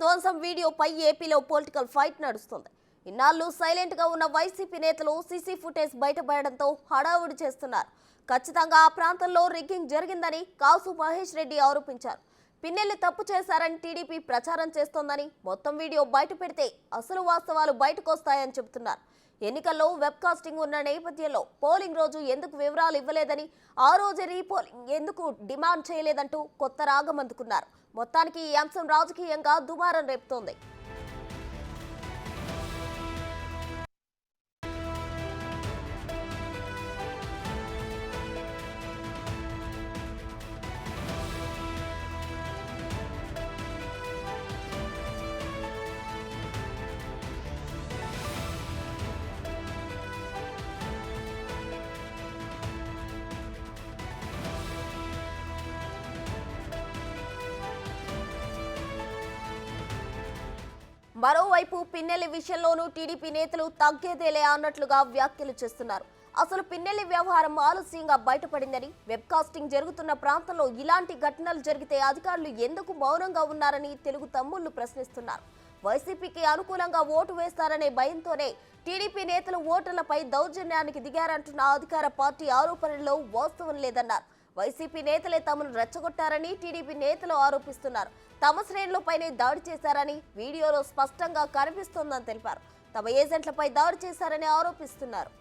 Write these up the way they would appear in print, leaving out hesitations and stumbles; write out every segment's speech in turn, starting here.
ధ్వంసం వీడియోపై ఏపీలో పొలిటికల్ ఫైట్ నడుస్తుంది. ఇన్నాళ్లు సైలెంట్ గా ఉన్న వైసీపీ నేతలు సీసీ ఫుటేజ్ బయటపడడంతో హడావుడి చేస్తున్నారు. ఖచ్చితంగా ఆ ప్రాంతంలో రిగ్గింగ్ జరిగిందని కాసు మహేష్ రెడ్డి ఆరోపించారు. పిన్నెల్లి తప్పు చేశారని టీడీపీ ప్రచారం చేస్తోందని, మొత్తం వీడియో బయట పెడితే అసలు వాస్తవాలు బయటకు వస్తాయని చెబుతున్నారు. ఎన్నికల్లో వెబ్కాస్టింగ్ ఉన్న నేపథ్యంలో పోలింగ్ రోజు ఎందుకు వివరాలు ఇవ్వలేదని, ఆ రోజు రీపోలింగ్ ఎందుకు డిమాండ్ చేయలేదంటూ కొత్త రాగం అందుకున్నారు. మొత్తానికి ఈ అంశం రాజకీయంగా దుమారం రేపుతోంది. మరోవైపు పిన్నెల్లి విషయంలోనూ టీడీపీ నేతలు తగ్గేదేలే అన్నట్లుగా వ్యాఖ్యలు చేస్తున్నారు. అసలు పిన్నెల్లి వ్యవహారం ఆలస్యంగా బయటపడిందని, వెబ్కాస్టింగ్ జరుగుతున్న ప్రాంతంలో ఇలాంటి ఘటనలు జరిగితే అధికారులు ఎందుకు మౌనంగా ఉన్నారని తెలుగు తమ్ముళ్లు ప్రశ్నిస్తున్నారు. వైసీపీకి అనుకూలంగా ఓటు వేస్తారనే భయంతోనే టీడీపీ నేతలు ఓటర్లపై దౌర్జన్యానికి దిగారంటున్న అధికార పార్టీ ఆరోపణల్లో వాస్తవం లేదన్నారు. వైసీపీ నేతలే తమను రెచ్చగొట్టారని టీడీపీ నేతలు ఆరోపిస్తున్నారు. తమ శ్రేణులపైనే దాడి చేశారని వీడియోలో స్పష్టంగా కనిపిస్తోందని తెలిపారు. తమ ఏజెంట్లపై దాడి చేశారని ఆరోపిస్తున్నారు.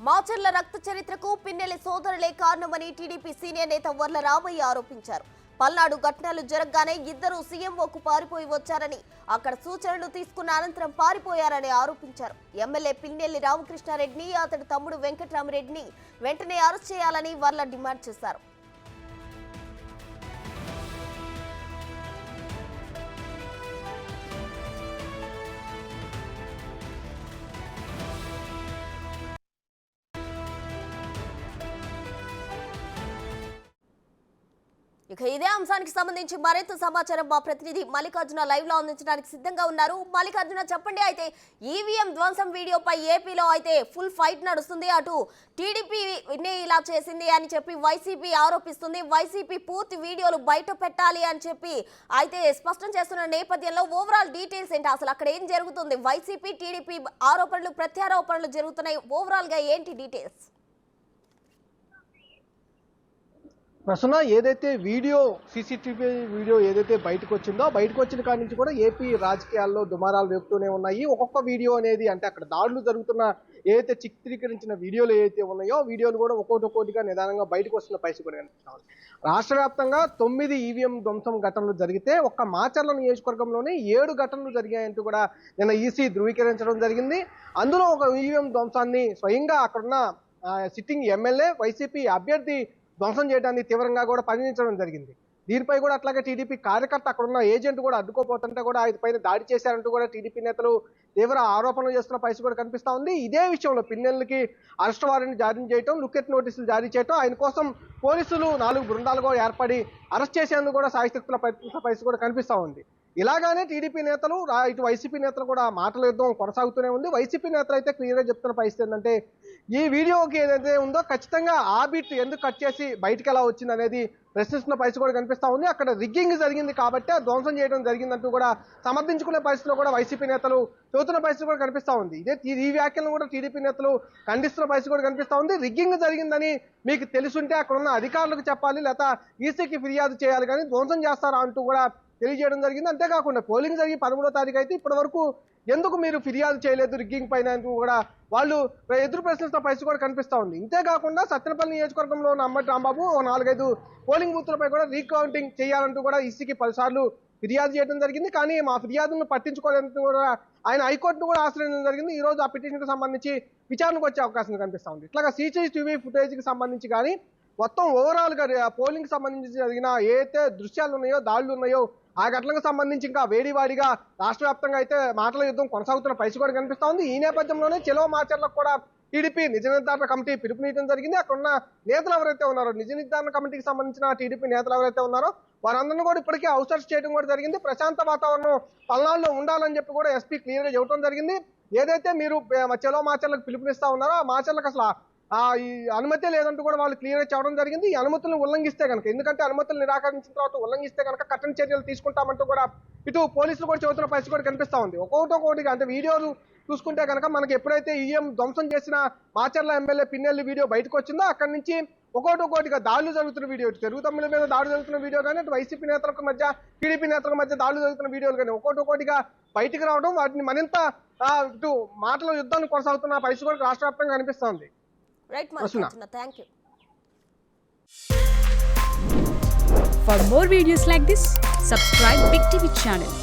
మాచర్ల రక్త చరిత్రకు పిన్నెల్లి సోదరులే కారణమని టీడీపీ సీనియర్ నేత వర్ల రామయ్య ఆరోపించారు. పల్నాడు ఘటనలు జరగగానే ఇద్దరు సీఎంఓకు పారిపోయి వచ్చారని, అక్కడ సూచనలు తీసుకున్న అనంతరం పారిపోయారని ఆరోపించారు. ఎమ్మెల్యే పిన్నెల్లి రామకృష్ణారెడ్డిని, అతడి తమ్ముడు వెంకట్రామరెడ్డిని వెంటనే అరెస్ట్ చేయాలని వర్ల డిమాండ్ చేశారు. ఇక ఇదే అంశానికి సంబంధించి మరింత సమాచారం మా ప్రతినిధి మల్లికార్జున లైవ్ లో అందించడానికి సిద్ధంగా ఉన్నారు. మల్లికార్జున, చెప్పండి. అయితే ఈవీఎం ధ్వంసం వీడియోపై ఏపీలో అయితే ఫుల్ ఫైట్ నడుస్తుంది. అటు టీడీపీ ఇలా చేసింది అని చెప్పి వైసీపీ ఆరోపిస్తుంది. వైసీపీ పూర్తి వీడియోలు బయట పెట్టాలి అని చెప్పి అయితే స్పష్టం చేస్తున్న నేపథ్యంలో ఓవరాల్ డీటెయిల్స్ ఏంటి? అసలు అక్కడ ఏం జరుగుతుంది? వైసీపీ టీడీపీ ఆరోపణలు ప్రత్యారోపణలు జరుగుతున్నాయి. ఓవరాల్ గా ఏంటి డీటెయిల్స్? ప్రశ్న ఏదైతే సీసీటీవీ వీడియో ఏదైతే బయటకు వచ్చిందో, బయటకు వచ్చిన కాడి నుంచి కూడా ఏపీ రాజకీయాల్లో దుమారాలు రేపుతూనే ఉన్నాయి. ఒక్కొక్క వీడియో అనేది, అంటే అక్కడ దాడులు జరుగుతున్న ఏదైతే చిత్రీకరించిన వీడియోలు ఏవైతే ఉన్నాయో, వీడియోలు కూడా ఒక్కొక్కటిగా నిదానంగా బయటకు వస్తున్న పరిస్థితి కూడా కనిపిస్తుంది. రాష్ట్ర వ్యాప్తంగా 9 ఈవీఎం ధ్వంసం ఘటనలు జరిగితే ఒక్క మాచర్ల నియోజకవర్గంలోనే 7 ఘటనలు జరిగాయంటూ కూడా నిన్న ఈసీ ధృవీకరించడం జరిగింది. అందులో ఒక ఈవీఎం ధ్వంసాన్ని స్వయంగా అక్కడున్న సిట్టింగ్ ఎమ్మెల్యే వైసీపీ అభ్యర్థి ధ్వంసం చేయడానికి తీవ్రంగా కూడా పరిగణించడం జరిగింది. దీనిపై కూడా అట్లాగే టీడీపీ కార్యకర్త అక్కడున్న ఏజెంట్ కూడా అడ్డుకోపోతుంటే కూడా ఆయన పైన దాడి చేశారంటూ కూడా టీడీపీ నేతలు తీవ్ర ఆరోపణలు చేస్తున్న పరిస్థితి కూడా కనిపిస్తా ఉంది. ఇదే విషయంలో పిన్నెల్లికి అరెస్ట్ వారెంట్ జారీ చేయడం, లుకెట్ నోటీసులు జారీ చేయడం, ఆయన కోసం పోలీసులు 4 బృందాలు కూడా ఏర్పడి అరెస్ట్ చేసేందుకు కూడా సాయశక్తుల పరిస్థితి కూడా కనిపిస్తా ఉంది. ఇలాగానే టీడీపీ నేతలు, ఇటు వైసీపీ నేతలు కూడా మాటల యుద్ధం కొనసాగుతూనే ఉంది. వైసీపీ నేతలు అయితే క్లియర్గా చెప్తున్న పరిస్థితి ఏంటంటే, ఈ వీడియోకి ఏదైతే ఉందో ఖచ్చితంగా ఆ బిట్ ఎందుకు కట్ చేసి బయటకు ఎలా వచ్చింది అనేది ప్రశ్నిస్తున్న పరిస్థితి కూడా కనిపిస్తా ఉంది. అక్కడ రిగ్గింగ్ జరిగింది కాబట్టి ధ్వంసం చేయడం జరిగిందంటూ కూడా సమర్థించుకునే పరిస్థితిలో కూడా వైసీపీ నేతలు చెబుతున్న పరిస్థితి కూడా కనిపిస్తా ఉంది. ఈ వ్యాఖ్యలను కూడా టీడీపీ నేతలు ఖండిస్తున్న పరిస్థితి కూడా కనిపిస్తా ఉంది. రిగ్గింగ్ జరిగిందని మీకు తెలుసుంటే అక్కడ ఉన్న అధికారులకు చెప్పాలి, లేదా ఈసీకి ఫిర్యాదు చేయాలి, కానీ ధ్వంసం చేస్తారా అంటూ కూడా తెలియజేయడం జరిగింది. అంతేకాకుండా పోలింగ్ జరిగి 13వ తారీఖు అయితే ఇప్పటి వరకు ఎందుకు మీరు ఫిర్యాదు చేయలేదు రిగ్గింగ్ పైన కూడా వాళ్ళు ఎదురు ప్రశ్నిస్తున్న పరిస్థితి కూడా కనిపిస్తా ఉంది. ఇంతేకాకుండా సత్తెనపల్లి నియోజకవర్గంలో ఉన్న అంబటి రాంబాబు 4-5 పోలింగ్ బూత్లపై కూడా రీకౌంటింగ్ చేయాలంటూ కూడా ఈసీకి 10 సార్లు ఫిర్యాదు చేయడం జరిగింది. కానీ మా ఫిర్యాదును పట్టించుకోవడానికి కూడా ఆయన హైకోర్టును కూడా ఆశ్రయించడం జరిగింది. ఈ రోజు ఆ పిటిషన్కి సంబంధించి విచారణకు వచ్చే అవకాశం కనిపిస్తా ఉంది. ఇట్లాగా సీసీటీవీ ఫుటేజ్కి సంబంధించి కానీ మొత్తం ఓవరాల్గా పోలింగ్ సంబంధించి జరిగిన ఏదైతే దృశ్యాలు ఉన్నాయో, దాడులు ఉన్నాయో, ఆ ఘటనకు సంబంధించి ఇంకా వేడివాడిగా రాష్ట్ర వ్యాప్తంగా అయితే మాటల యుద్ధం కొనసాగుతున్న పరిస్థితి కూడా కనిపిస్తా ఉంది. ఈ నేపథ్యంలోనే చెలో మాచర్లకు కూడా టీడీపీ నిజ నిర్ధారణ కమిటీ పిలుపునియడం జరిగింది. అక్కడ ఉన్న నేతలు ఎవరైతే ఉన్నారో, నిజ నిర్ధారణ కమిటీకి సంబంధించిన టీడీపీ నేతలు ఎవరైతే ఉన్నారో వారందరినీ కూడా ఇప్పటికే అవుట్సోర్స్ చేయడం కూడా జరిగింది. ప్రశాంత వాతావరణం పల్నాడులో ఉండాలని చెప్పి కూడా ఎస్పీ క్లియర్గా చెప్పడం జరిగింది. ఏదైతే మీరు చెలో మాచర్లకు పిలుపునిస్తా ఉన్నారో, ఆ మాచర్లకు అసలు ఈ అనుమతి లేదంటూ కూడా వాళ్ళు క్లియర్ చెప్పడం జరిగింది. ఈ అనుమతులను ఉల్లంఘిస్తే కనుక, ఎందుకంటే అనుమతులు నిరాకరించిన తర్వాత ఉల్లంఘిస్తే కనుక కఠిన చర్యలు తీసుకుంటామంటూ కూడా ఇటు పోలీసులు కూడా చెబుతున్న పరిస్థితి కూడా కనిపిస్తా ఉంది. ఒక్కొక్కటిగా అంటే వీడియోలు చూసుకుంటే కనుక మనకి ఎప్పుడైతే ఈఎం ధ్వంసం చేసిన మాచర్ల ఎమ్మెల్యే పిన్నెల్లి వీడియో బయటకు వచ్చిందో అక్కడి నుంచి ఒక్కొక్కటిగా దాడులు జరుగుతున్న వీడియో, తెలుగు తమ్ముల మీద దాడులు జరుగుతున్న వీడియో కానీ, అటు వైసీపీ నేతలకు మధ్య టీడీపీ నేతల మధ్య దాడులు జరుగుతున్న వీడియోలు కానీ ఒక్కొక్కటిగా బయటికి రావడం, వాటిని మరింత ఇటు మాటల యుద్ధాన్ని కొనసాగుతున్న పరిస్థితి కూడా రాష్ట్ర వ్యాప్తంగా కనిపిస్తోంది. Right Mallikarjuna, thank you. For more videos like this, subscribe Big TV channel.